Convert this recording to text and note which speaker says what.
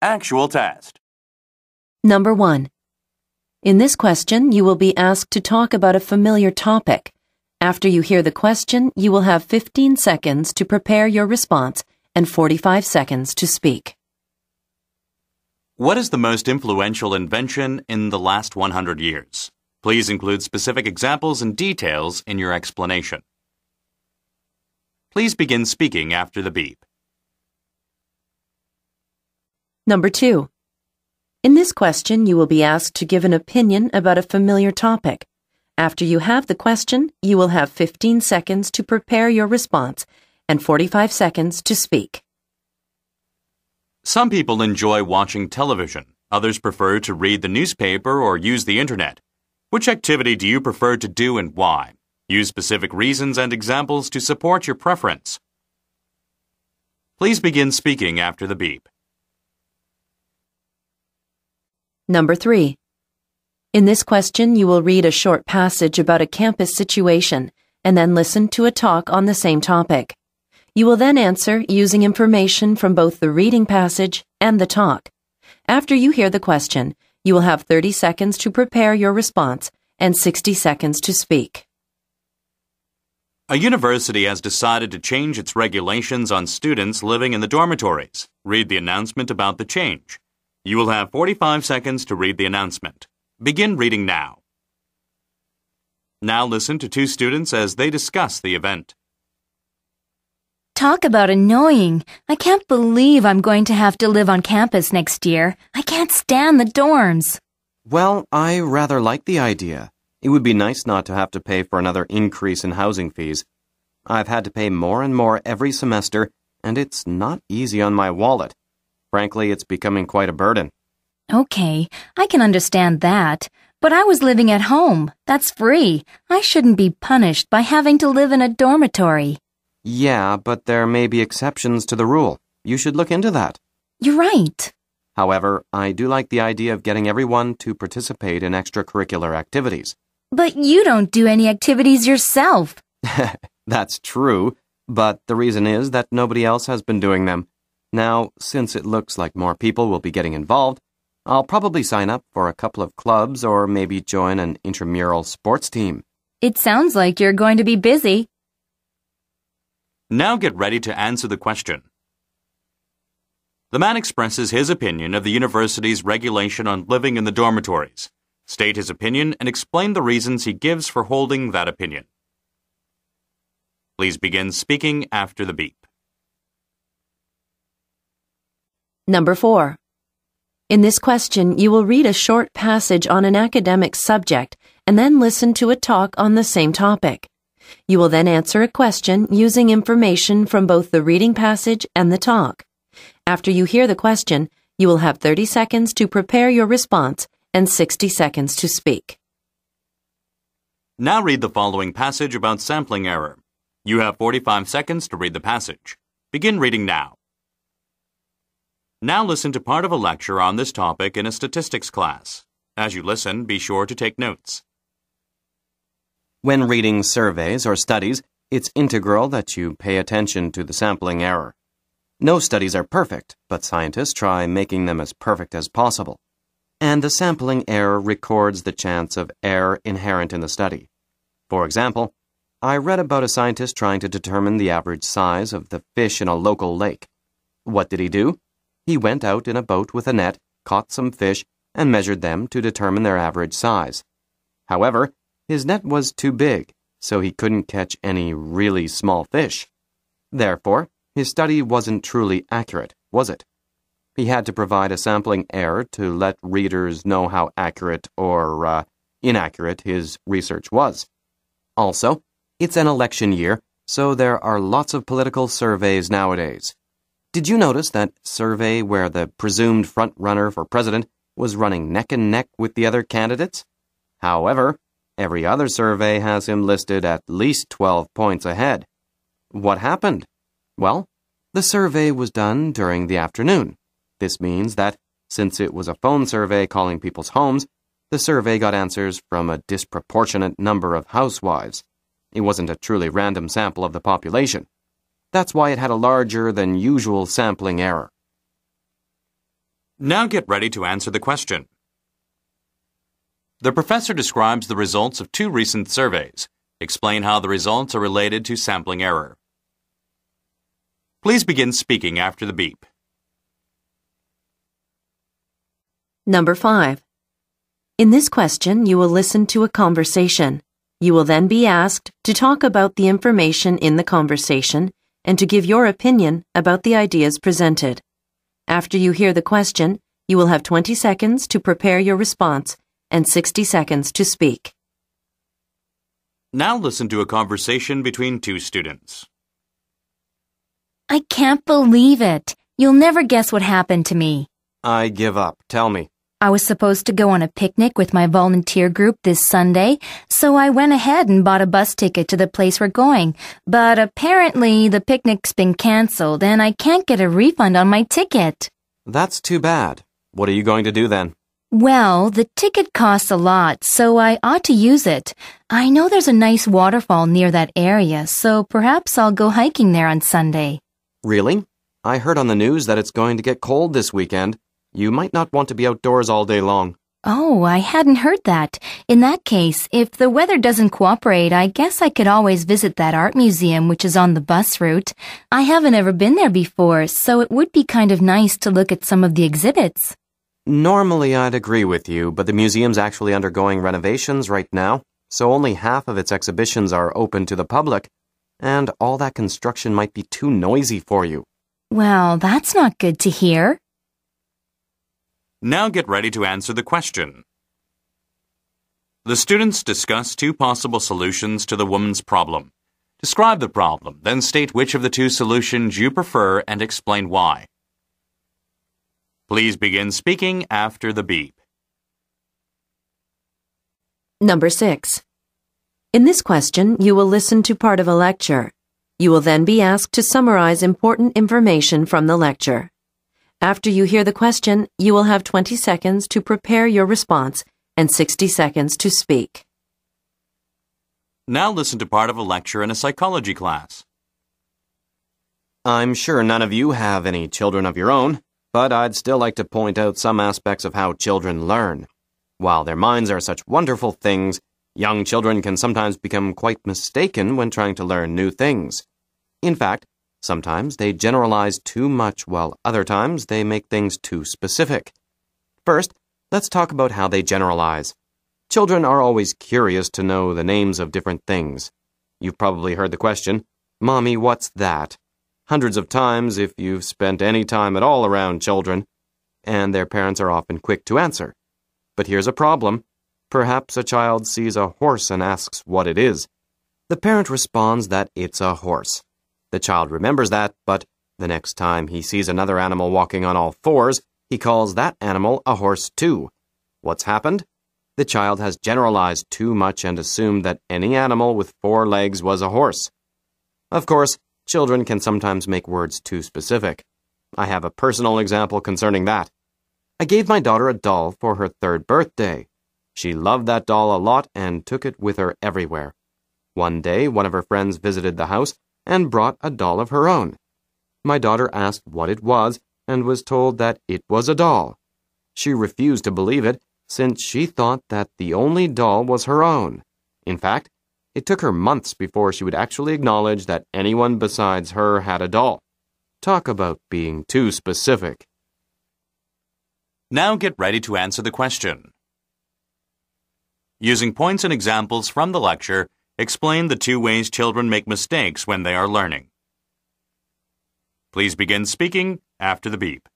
Speaker 1: Actual test.
Speaker 2: Number 1. In this question, you will be asked to talk about a familiar topic. After you hear the question, you will have 15 seconds to prepare your response and 45 seconds to speak.
Speaker 1: What is the most influential invention in the last 100 years? Please include specific examples and details in your explanation. Please begin speaking after the beep.
Speaker 2: Number 2. In this question, you will be asked to give an opinion about a familiar topic. After you have the question, you will have 15 seconds to prepare your response and 45 seconds to speak.
Speaker 1: Some people enjoy watching television. Others prefer to read the newspaper or use the internet. Which activity do you prefer to do and why? Use specific reasons and examples to support your preference. Please begin speaking after the beep.
Speaker 2: Number 3. In this question, you will read a short passage about a campus situation and then listen to a talk on the same topic. You will then answer using information from both the reading passage and the talk. After you hear the question, you will have 30 seconds to prepare your response and 60 seconds to speak.
Speaker 1: A university has decided to change its regulations on students living in the dormitories. Read the announcement about the change. You will have 45 seconds to read the announcement. Begin reading now. Now listen to two students as they discuss the event.
Speaker 3: Talk about annoying. I can't believe I'm going to have to live on campus next year. I can't stand the dorms.
Speaker 4: Well, I rather like the idea. It would be nice not to have to pay for another increase in housing fees. I've had to pay more and more every semester, and it's not easy on my wallet. Frankly, it's becoming quite a burden.
Speaker 3: Okay, I can understand that. But I was living at home. That's free. I shouldn't be punished by having to live in a dormitory.
Speaker 4: Yeah, but there may be exceptions to the rule. You should look into that.
Speaker 3: You're right.
Speaker 4: However, I do like the idea of getting everyone to participate in extracurricular activities.
Speaker 3: But you don't do any activities yourself.
Speaker 4: That's true, but the reason is that nobody else has been doing them. Now, since it looks like more people will be getting involved, I'll probably sign up for a couple of clubs or maybe join an intramural sports team.
Speaker 3: It sounds like you're going to be busy.
Speaker 1: Now get ready to answer the question. The man expresses his opinion of the university's regulation on living in the dormitories. State his opinion and explain the reasons he gives for holding that opinion. Please begin speaking after the beep.
Speaker 2: Number 4. In this question, you will read a short passage on an academic subject and then listen to a talk on the same topic. You will then answer a question using information from both the reading passage and the talk. After you hear the question, you will have 30 seconds to prepare your response and 60 seconds to speak.
Speaker 1: Now read the following passage about sampling error. You have 45 seconds to read the passage. Begin reading now. Now listen to part of a lecture on this topic in a statistics class. As you listen, be sure to take notes.
Speaker 4: When reading surveys or studies, it's integral that you pay attention to the sampling error. No studies are perfect, but scientists try making them as perfect as possible. And the sampling error records the chance of error inherent in the study. For example, I read about a scientist trying to determine the average size of the fish in a local lake. What did he do? He went out in a boat with a net, caught some fish, and measured them to determine their average size. However, his net was too big, so he couldn't catch any really small fish. Therefore, his study wasn't truly accurate, was it? He had to provide a sampling error to let readers know how accurate or inaccurate his research was. Also, it's an election year, so there are lots of political surveys nowadays. Did you notice that survey where the presumed front-runner for president was running neck and neck with the other candidates? However, every other survey has him listed at least 12 points ahead. What happened? Well, the survey was done during the afternoon. This means that, since it was a phone survey calling people's homes, the survey got answers from a disproportionate number of housewives. It wasn't a truly random sample of the population. That's why it had a larger than usual sampling error.
Speaker 1: Now get ready to answer the question. The professor describes the results of 2 recent surveys. Explain how the results are related to sampling error. Please begin speaking after the beep.
Speaker 2: Number 5. In this question, you will listen to a conversation. You will then be asked to talk about the information in the conversation and to give your opinion about the ideas presented. After you hear the question, you will have 20 seconds to prepare your response and 60 seconds to speak.
Speaker 1: Now listen to a conversation between 2 students.
Speaker 3: I can't believe it. You'll never guess what happened to me.
Speaker 4: I give up. Tell me.
Speaker 3: I was supposed to go on a picnic with my volunteer group this Sunday, so I went ahead and bought a bus ticket to the place we're going. But apparently the picnic's been canceled and I can't get a refund on my ticket.
Speaker 4: That's too bad. What are you going to do then?
Speaker 3: Well, the ticket costs a lot, so I ought to use it. I know there's a nice waterfall near that area, so perhaps I'll go hiking there on Sunday.
Speaker 4: Really? I heard on the news that it's going to get cold this weekend. You might not want to be outdoors all day long.
Speaker 3: Oh, I hadn't heard that. In that case, if the weather doesn't cooperate, I guess I could always visit that art museum which is on the bus route. I haven't ever been there before, so it would be kind of nice to look at some of the exhibits.
Speaker 4: Normally I'd agree with you, but the museum's actually undergoing renovations right now, so only half of its exhibitions are open to the public, and all that construction might be too noisy for you.
Speaker 3: Well, that's not good to hear.
Speaker 1: Now get ready to answer the question. The students discuss 2 possible solutions to the woman's problem. Describe the problem, then state which of the 2 solutions you prefer and explain why. Please begin speaking after the beep.
Speaker 2: Number 6. In this question, you will listen to part of a lecture. You will then be asked to summarize important information from the lecture. After you hear the question, you will have 20 seconds to prepare your response and 60 seconds to speak.
Speaker 1: Now listen to part of a lecture in a psychology class.
Speaker 4: I'm sure none of you have any children of your own, but I'd still like to point out some aspects of how children learn. While their minds are such wonderful things, young children can sometimes become quite mistaken when trying to learn new things. In fact, sometimes they generalize too much, while other times they make things too specific. First, let's talk about how they generalize. Children are always curious to know the names of different things. You've probably heard the question, "Mommy, what's that?" hundreds of times if you've spent any time at all around children, and their parents are often quick to answer. But here's a problem. Perhaps a child sees a horse and asks what it is. The parent responds that it's a horse. The child remembers that, but the next time he sees another animal walking on all 4s, he calls that animal a horse too. What's happened? The child has generalized too much and assumed that any animal with 4 legs was a horse. Of course, children can sometimes make words too specific. I have a personal example concerning that. I gave my daughter a doll for her 3rd birthday. She loved that doll a lot and took it with her everywhere. One day, one of her friends visited the house and brought a doll of her own. My daughter asked what it was and was told that it was a doll. She refused to believe it since she thought that the only doll was her own. In fact, it took her months before she would actually acknowledge that anyone besides her had a doll. Talk about being too specific.
Speaker 1: Now get ready to answer the question. Using points and examples from the lecture, explain the 2 ways children make mistakes when they are learning. Please begin speaking after the beep.